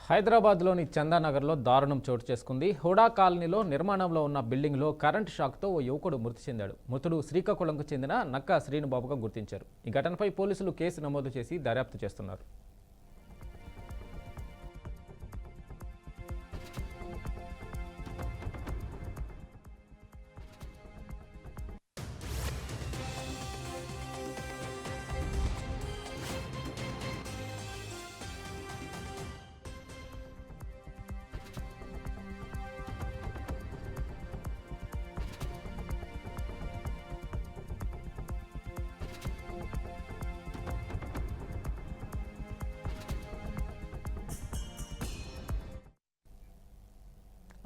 హైదరాబాద్లోని చందానగర్లో దారుణం చోటు చేసుకుంది. హుడా కాలనీలో నిర్మాణంలో ఉన్న బిల్డింగ్లో కరెంటు షాక్తో ఓ యువకుడు మృతి చెందాడు. మృతుడు శ్రీకాకుళంకు చెందిన నక్కా శ్రీనుబాబుగా గుర్తించారు. ఈ ఘటనపై పోలీసులు కేసు నమోదు చేసి దర్యాప్తు చేస్తున్నారు.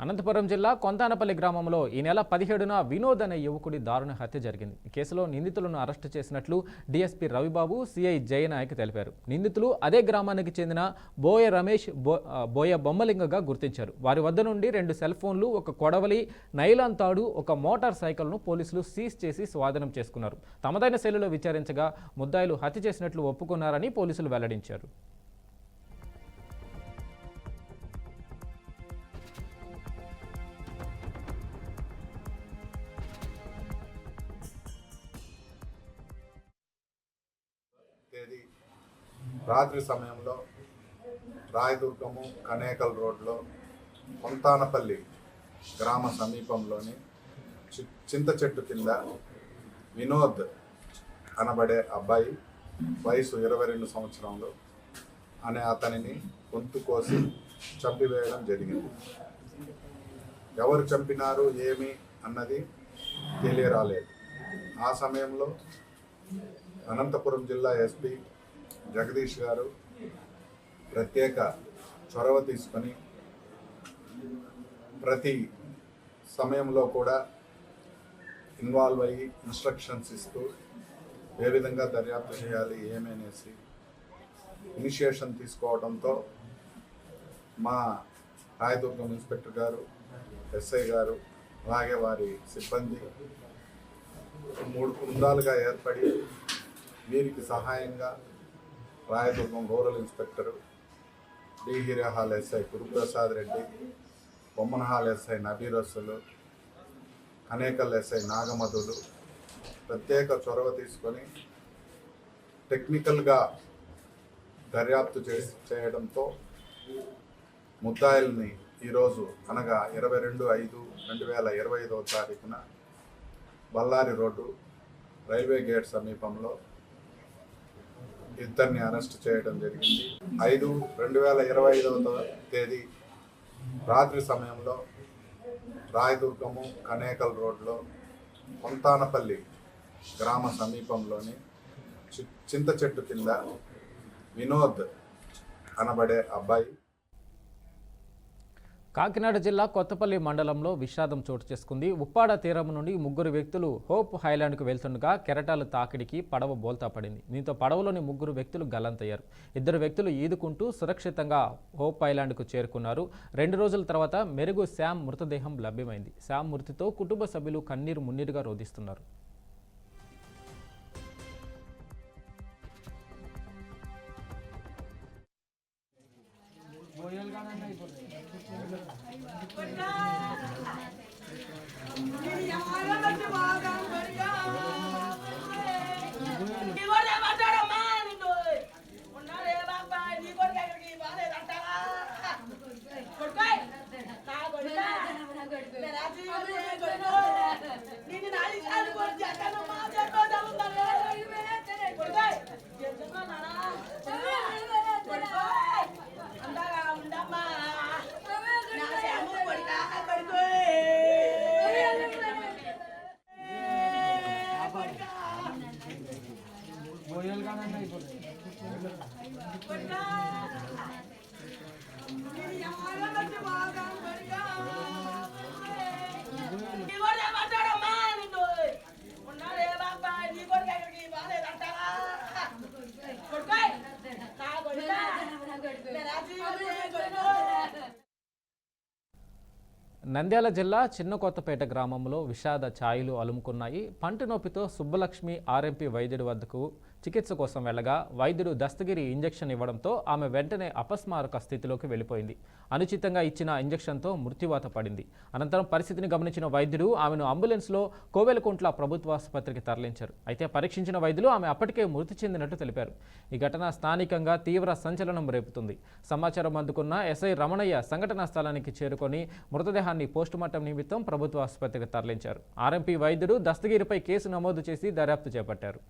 అనంతపురం జిల్లా కొంతానపల్లి గ్రామంలో ఈ నెల 17న వినోద్ అనే యువకుడి దారుణ హత్య జరిగింది. ఈ కేసులో నిందితులను అరెస్టు చేసినట్లు డీఎస్పీ రవిబాబు, సిఐ జయనాయక్ తెలిపారు. నిందితులు అదే గ్రామానికి చెందిన బోయ రమేష్, బోయ బొమ్మలింగగా గుర్తించారు. వారి వద్ద నుండి 2 సెల్ ఫోన్లు, ఒక కొడవలి, నైలాన్ తాడు, ఒక మోటార్ సైకిల్ను పోలీసులు సీజ్ చేసి స్వాధీనం చేసుకున్నారు. తమదైన శైలిలో విచారించగా ముద్దాయిలు హత్య చేసినట్లు ఒప్పుకున్నారని పోలీసులు వెల్లడించారు. రాత్రి సమయంలో రాయదుర్గము కనేకల్ రోడ్లో కొంతానపల్లి గ్రామ సమీపంలోని చింత చెట్టు కింద వినోద్ అనబడే అబ్బాయి వయసు 22 సంవత్సరంలో అనే అతనిని గొంతు కోసి చంపివేయడం జరిగింది. ఎవరు చంపినారు ఏమి అన్నది తెలియరాలేదు. ఆ సమయంలో అనంతపురం జిల్లా ఎస్పీ జగదీష్ గారు ప్రత్యేక చొరవ తీసుకొని ప్రతి సమయంలో కూడా ఇన్వాల్వ్ అయ్యి ఇన్స్ట్రక్షన్స్ ఇస్తూ ఏ విధంగా దర్యాప్తు చేయాలి ఏమనేసి ఇనిషియేషన్ తీసుకోవడంతో మా రాయదుర్గం ఇన్స్పెక్టర్ గారు, ఎస్ఐ గారు, అలాగే వారి సిబ్బంది 3 బృందాలుగా ఏర్పడి వీరికి సహాయంగా Rayadurgam rural inspector, D Hirehal SI Guruprasad Reddy, Bommanahal SI Nabir Rasool, Kanekal SI Nagamadhulu ప్రత్యేక చొరవ తీసుకొని టెక్నికల్గా దర్యాప్తు చేయడంతో ముద్దాయిల్ని ఈరోజు అనగా 22/5/2025 తారీఖున బళ్ళారి రోడ్డు రైల్వే గేట్ సమీపంలో ఇద్దరిని అరెస్ట్ చేయడం జరిగింది. 5/2025 తేదీ రాత్రి సమయంలో రాయదుర్గము కనేకల్ రోడ్లో కొంతానపల్లి గ్రామ సమీపంలోని చింత చెట్టు కింద వినోద్ అనబడే అబ్బాయి. కాకినాడ జిల్లా కొత్తపల్లి మండలంలో విషాదం చోటు చేసుకుంది. ఉప్పాడ తీరం నుండి 3 వ్యక్తులు హోప్ హైలాండ్కు వెళ్తుండగా కెరటాల తాకిడికి పడవ బోల్తా పడింది. దీంతో పడవలోని 3 వ్యక్తులు గల్లంతయ్యారు. 2 వ్యక్తులు ఈదుకుంటూ సురక్షితంగా హోప్ ఐలాండ్కు చేరుకున్నారు. 2 రోజుల తర్వాత మెరుగు శ్యామ్ మృతదేహం లభ్యమైంది. శ్యామ్ మృతితో కుటుంబ సభ్యులు కన్నీరు మున్నీరుగా రోధిస్తున్నారు. నంద్యాల జిల్లా చిన్నకొత్తపేట గ్రామంలో విషాద ఛాయలు అలుముకున్నాయి. పంటి నొప్పితో సుబ్బలక్ష్మి ఆర్ఎంపీ వైద్యుడి వద్దకు చికిత్స కోసం వెళ్ళగా వైద్యుడు దస్తగిరి ఇంజెక్షన్ ఇవ్వడంతో ఆమె వెంటనే అపస్మారక స్థితిలోకి వెళ్ళిపోయింది. అనుచితంగా ఇచ్చిన ఇంజెక్షన్తో మృత్యువాత పడింది. అనంతరం పరిస్థితిని గమనించిన వైద్యుడు ఆమెను అంబులెన్స్లో కోవెలకుంట్ల ప్రభుత్వ ఆసుపత్రికి తరలించారు. అయితే పరీక్షించిన వైద్యులు ఆమె అప్పటికే మృతి చెందినట్టు తెలిపారు. ఈ ఘటన స్థానికంగా తీవ్ర సంచలనం రేపుతుంది. సమాచారం అందుకున్న ఎస్ఐ రమణయ్య సంఘటనా స్థలానికి చేరుకొని మృతదేహాన్ని పోస్టుమార్టం నిమిత్తం ప్రభుత్వ ఆసుపత్రికి తరలించారు. ఆర్ఎంపీ వైద్యుడు దస్తగిరిపై కేసు నమోదు చేసి దర్యాప్తు చేపట్టారు.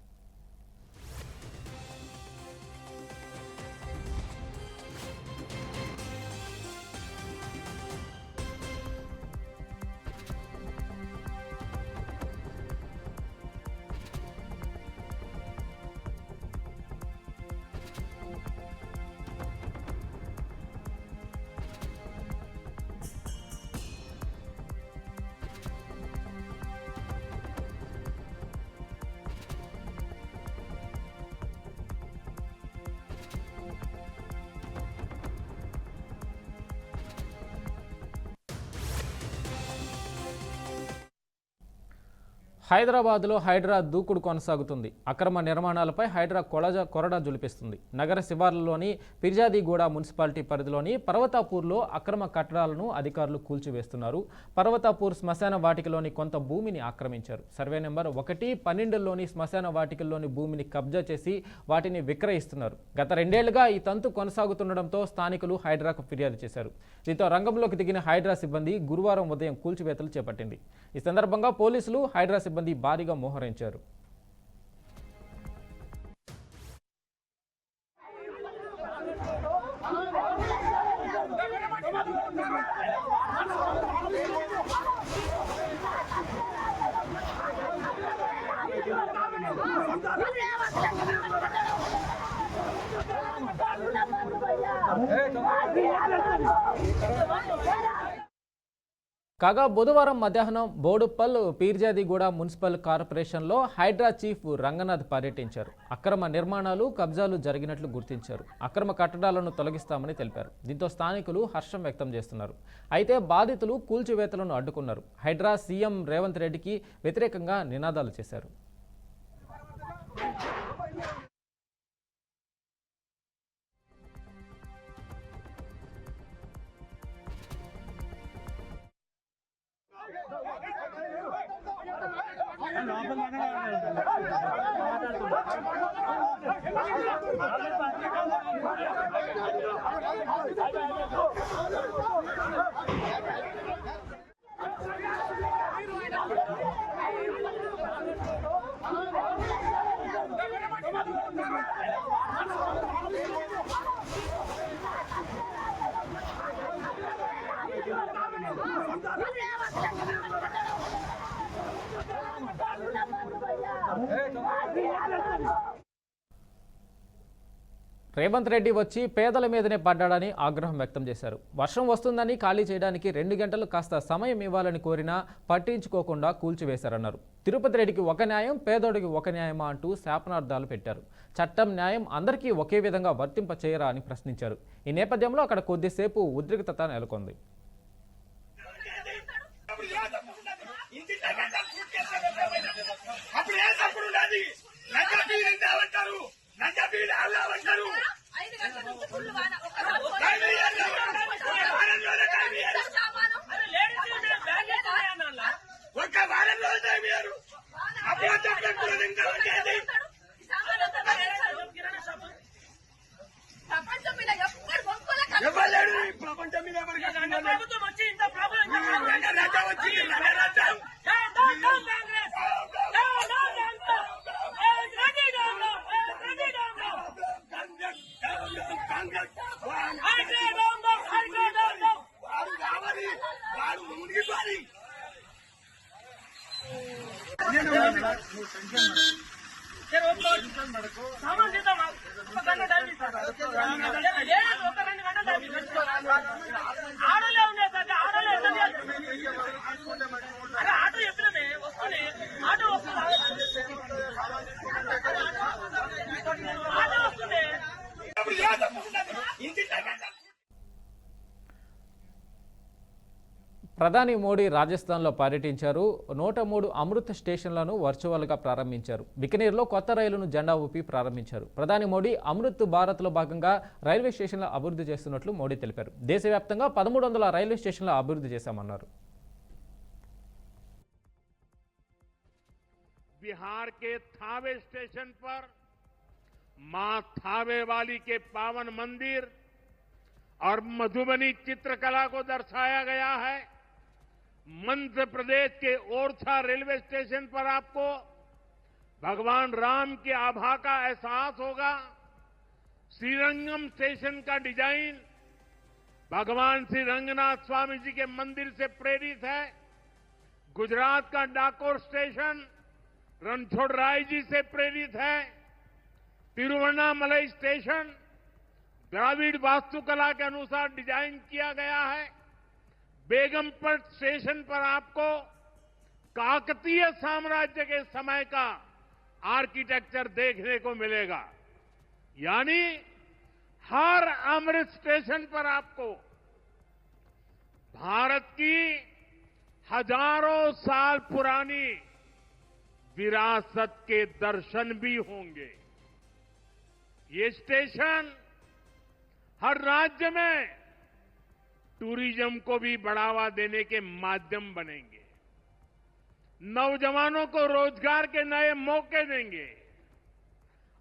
హైదరాబాద్లో హైడ్రా దూకుడు కొనసాగుతుంది. అక్రమ నిర్మాణాలపై హైడ్రా కొరడా జులిపిస్తుంది. నగర శివార్లలోని పిర్జాదిగూడ మున్సిపాలిటీ పరిధిలోని పర్వతాపూర్లో అక్రమ కట్టడాలను అధికారులు కూల్చివేస్తున్నారు. పర్వతాపూర్ శ్మశాన వాటికలోని కొంత భూమిని ఆక్రమించారు. సర్వే నెంబర్ 1, 12లోని శ్మశాన వాటికల్లోని భూమిని కబ్జా చేసి వాటిని విక్రయిస్తున్నారు. గత 2 ఏళ్లుగా ఈ తంతు కొనసాగుతుండటంతో స్థానికులు హైడ్రాకు ఫిర్యాదు చేశారు. దీంతో రంగంలోకి దిగిన హైడ్రా సిబ్బంది గురువారం ఉదయం కూల్చివేతలు చేపట్టింది. ఈ సందర్భంగా పోలీసులు హైడ్రా సిబ్బంది భారీగా మోహరించారు. కాగా బుధవారం మధ్యాహ్నం బోడుప్పల్ పీర్జాదిగూడ మున్సిపల్ కార్పొరేషన్లో హైడ్రా చీఫ్ రంగనాథ్ పర్యటించారు. అక్రమ నిర్మాణాలు, కబ్జాలు జరిగినట్లు గుర్తించారు. అక్రమ కట్టడాలను తొలగిస్తామని తెలిపారు. దీంతో స్థానికులు హర్షం వ్యక్తం చేస్తున్నారు. అయితే బాధితులు కూల్చివేతలను అడ్డుకున్నారు. హైడ్రా సీఎం రేవంత్ రెడ్డికి వ్యతిరేకంగా నినాదాలు చేశారు. రేవంత్ రెడ్డి వచ్చి పేదల మీదనే పడ్డాడని ఆగ్రహం వ్యక్తం చేశారు. వర్షం వస్తుందని ఖాళీ చేయడానికి 2 గంటలు కాస్త సమయం ఇవ్వాలని కోరినా పట్టించుకోకుండా కూల్చివేశారన్నారు. తిరుపతి రెడ్డికి ఒక న్యాయం, పేదోడికి ఒక న్యాయమా అంటూ శాపనార్థాలు పెట్టారు. చట్టం, న్యాయం అందరికీ ఒకే విధంగా వర్తింప చేయరా అని ప్రశ్నించారు. ఈ నేపథ్యంలో అక్కడ కొద్దిసేపు ఉద్రిక్తత నెలకొంది. ప్రధాని మోడీ రాజస్థాన్లో పర్యటించారు. 103 అమృత్ స్టేషన్లను వర్చువల్గా ప్రారంభించారు. బికనీర్లో కొత్త రైలును జెండా ఊపి ప్రారంభించారు. ప్రధాని మోడీ అమృత్ భారత్లో భాగంగా రైల్వే స్టేషన్ల అభివృద్ధి చేస్తున్నట్లు మోడీ తెలిపారు. దేశవ్యాప్తంగా 1300 రైల్వే స్టేషన్ల అభివృద్ధి చేశామన్నారు. बिहार के थावे स्टेशन पर मां थावे वाली के पावन मंदिर और मधुबनी चित्रकला को दर्शाया गया है। मध्य प्रदेश के ओरछा रेलवे स्टेशन पर आपको भगवान राम के आभा का एहसास होगा। श्रीरंगम स्टेशन का डिजाइन भगवान श्री रंगनाथ स्वामी जी के मंदिर से प्रेरित है। गुजरात का डाकोर स्टेशन रणछोड़राय जी से प्रेरित है। तिरुवन्नामलई स्टेशन द्राविड़ वास्तुकला के अनुसार डिजाइन किया गया है। बेगमपट स्टेशन पर आपको काकतीय साम्राज्य के समय का आर्किटेक्चर देखने को मिलेगा। यानी हर अमृत स्टेशन पर आपको भारत की हजारों साल पुरानी विरासत के दर्शन भी होंगे। ये स्टेशन हर राज्य में टूरिज्म को भी बढ़ावा देने के माध्यम बनेंगे, नौजवानों को रोजगार के नए मौके देंगे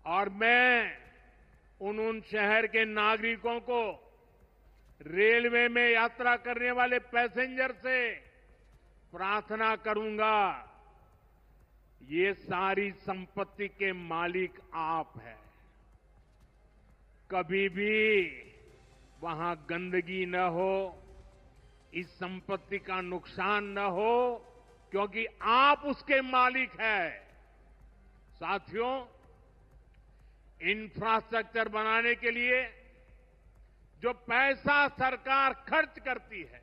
और मैं उन शहर के नागरिकों को रेलवे में यात्रा करने वाले पैसेंजर से प्रार्थना करूंगा, ये सारी संपत्ति के मालिक आप हैं। कभी भी वहां गंदगी न हो, इस संपत्ति का नुकसान न हो, क्योंकि आप उसके मालिक हैं। साथियों, इंफ्रास्ट्रक्चर बनाने के लिए जो पैसा सरकार खर्च करती है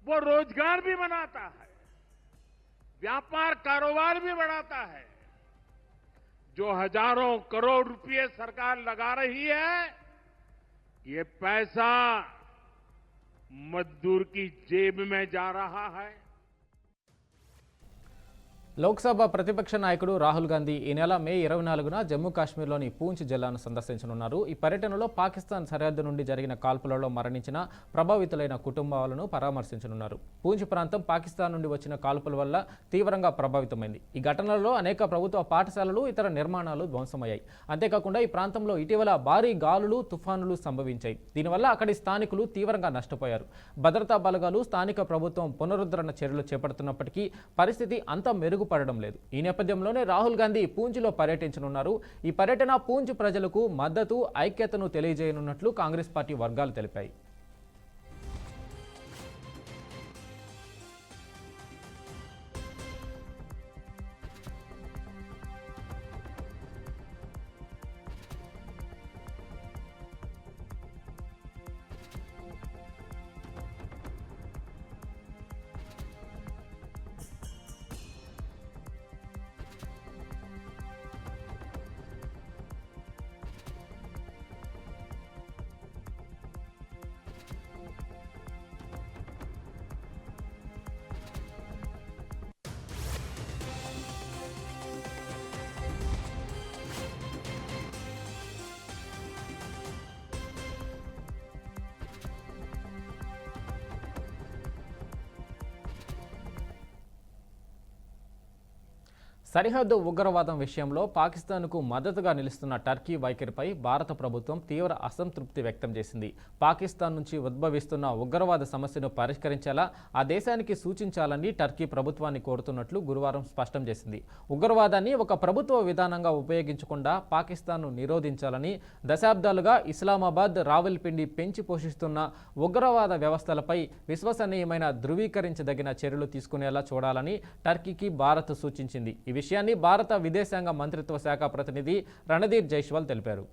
वो रोजगार भी बनाता है, व्यापार कारोबार भी बढ़ाता है। जो हजारों करोड़ रुपए सरकार लगा रही है, ये पैसा मजदूर की जेब में जा रहा है। లోక్సభ ప్రతిపక్ష నాయకుడు రాహుల్ గాంధీ ఈ నెల మే 24న జమ్మూ కాశ్మీర్లోని పూంచ్ జిల్లాను సందర్శించనున్నారు. ఈ పర్యటనలో పాకిస్తాన్ సరిహద్దు నుండి జరిగిన కాల్పులలో మరణించిన ప్రభావితులైన కుటుంబాలను పరామర్శించనున్నారు. పూంచ్ ప్రాంతం పాకిస్తాన్ నుండి వచ్చిన కాల్పుల వల్ల తీవ్రంగా ప్రభావితమైంది. ఈ ఘటనలో అనేక ప్రభుత్వ పాఠశాలలు, ఇతర నిర్మాణాలు ధ్వంసమయ్యాయి. అంతేకాకుండా ఈ ప్రాంతంలో ఇటీవల భారీ గాలులు, తుఫానులు సంభవించాయి. దీనివల్ల అక్కడి స్థానికులు తీవ్రంగా నష్టపోయారు. భద్రతా బలగాలు, స్థానిక ప్రభుత్వం పునరుద్ధరణ చర్యలు చేపడుతున్నప్పటికీ పరిస్థితి అంత మెరుగుపడడం లేదు. ఈ నేపథ్యంలోనే రాహుల్ గాంధీ పూంచ్లో పర్యటించనున్నారు. ఈ పర్యటన పూంచ్ ప్రజలకు మద్దతు, ఐక్యతను తెలియజేయనున్నట్లు కాంగ్రెస్ పార్టీ వర్గాలు తెలిపాయి. సరిహద్దు ఉగ్రవాదం విషయంలో పాకిస్తాన్కు మద్దతుగా నిలుస్తున్న టర్కీ వైఖరిపై భారత ప్రభుత్వం తీవ్ర అసంతృప్తి వ్యక్తం చేసింది. పాకిస్తాన్ నుంచి ఉద్భవిస్తున్న ఉగ్రవాద సమస్యను పరిష్కరించేలా ఆ దేశానికి సూచించాలని టర్కీ ప్రభుత్వాన్ని కోరుతున్నట్లు గురువారం స్పష్టం చేసింది. ఉగ్రవాదాన్ని ఒక ప్రభుత్వ విధానంగా ఉపయోగించకుండా పాకిస్తాన్ను నిరోధించాలని, దశాబ్దాలుగా ఇస్లామాబాద్, రావల్పిండి పెంచి పోషిస్తున్న ఉగ్రవాద వ్యవస్థలపై విశ్వసనీయమైన, ధృవీకరించదగిన చర్యలు తీసుకునేలా చూడాలని టర్కీకి భారత్ సూచించింది. ఈ విషయాన్ని భారత విదేశాంగ మంత్రిత్వ శాఖ ప్రతినిధి రణధీర్ జైస్వాల్ తెలిపారు.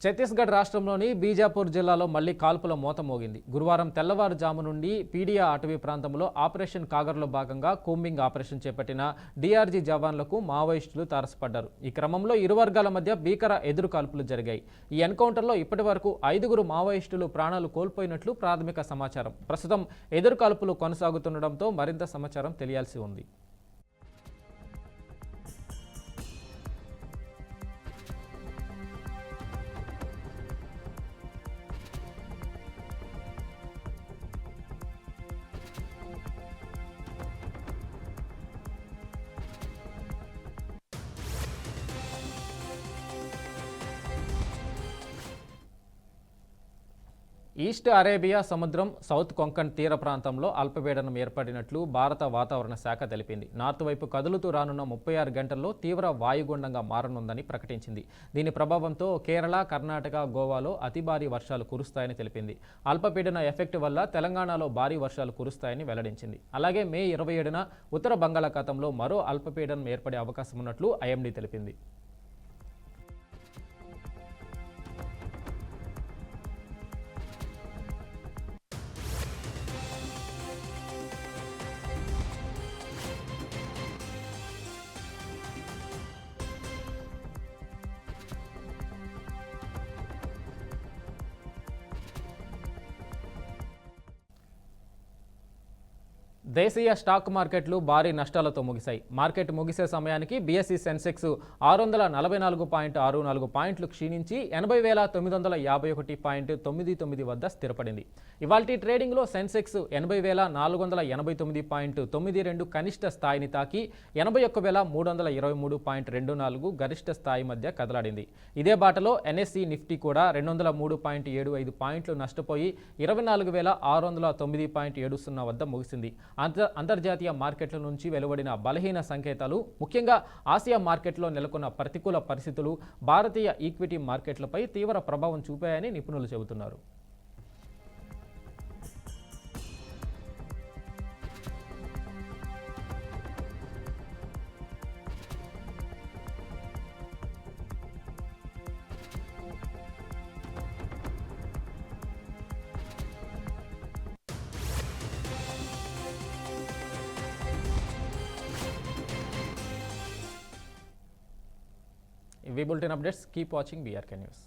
ఛత్తీస్గఢ్ రాష్ట్రంలోని బీజాపూర్ జిల్లాలో మళ్లీ కాల్పుల మోత మోగింది. గురువారం తెల్లవారుజాము నుండి పీడియా అటవీ ప్రాంతంలో ఆపరేషన్ కాగర్లో భాగంగా కూంబింగ్ ఆపరేషన్ చేపట్టిన డీఆర్జీ జవాన్లకు మావోయిస్టులు తారసపడ్డారు. ఈ క్రమంలో ఇరు వర్గాల మధ్య భీకర ఎదురు కాల్పులు జరిగాయి. ఈ ఎన్కౌంటర్లో ఇప్పటివరకు 5గురు మావోయిస్టులు ప్రాణాలు కోల్పోయినట్లు ప్రాథమిక సమాచారం. ప్రస్తుతం ఎదురు కాల్పులు కొనసాగుతుండటంతో మరింత సమాచారం తెలియాల్సి ఉంది. ఈస్ట్ అరేబియా సముద్రం సౌత్ కొంకణ్ తీర ప్రాంతంలో అల్పపీడనం ఏర్పడినట్లు భారత వాతావరణ శాఖ తెలిపింది. నార్త్ వైపు కదులుతూ రానున్న 36 గంటల్లో తీవ్ర వాయుగుండంగా మారనుందని ప్రకటించింది. దీని ప్రభావంతో కేరళ, కర్ణాటక, గోవాలో అతి భారీ వర్షాలు కురుస్తాయని తెలిపింది. అల్పపీడన ఎఫెక్ట్ వల్ల తెలంగాణలో భారీ వర్షాలు కురుస్తాయని వెల్లడించింది. అలాగే మే 27న ఉత్తర బంగాళాఖాతంలో మరో అల్పపీడనం ఏర్పడే అవకాశం ఉన్నట్లు ఐఎండీ తెలిపింది. దేశీయ స్టాక్ మార్కెట్లు భారీ నష్టాలతో ముగిశాయి. మార్కెట్ ముగిసే సమయానికి బీఎస్ఈ సెన్సెక్స్ 644.64 పాయింట్లు క్షీణించి 80,951.99 వద్ద స్థిరపడింది. ఇవాల్టి ట్రేడింగ్లో సెన్సెక్స్ 80,489.92 కనిష్ట స్థాయిని తాకి 81,323.24 గరిష్ట స్థాయి మధ్య కదలాడింది. ఇదే బాటలో ఎన్ఎస్ఈ నిఫ్టీ కూడా 203.75 పాయింట్లు నష్టపోయి 24,609.70 వద్ద ముగిసింది. అంతర్జాతీయ మార్కెట్ల నుంచి వెలువడిన బలహీన సంకేతాలు, ముఖ్యంగా ఆసియా మార్కెట్లో నెలకొన్న ప్రతికూల పరిస్థితులు భారతీయ ఈక్విటీ మార్కెట్లపై తీవ్ర ప్రభావం చూపాయని నిపుణులు చెబుతున్నారు. ఇవి bulletin updates. Keep watching BRK news.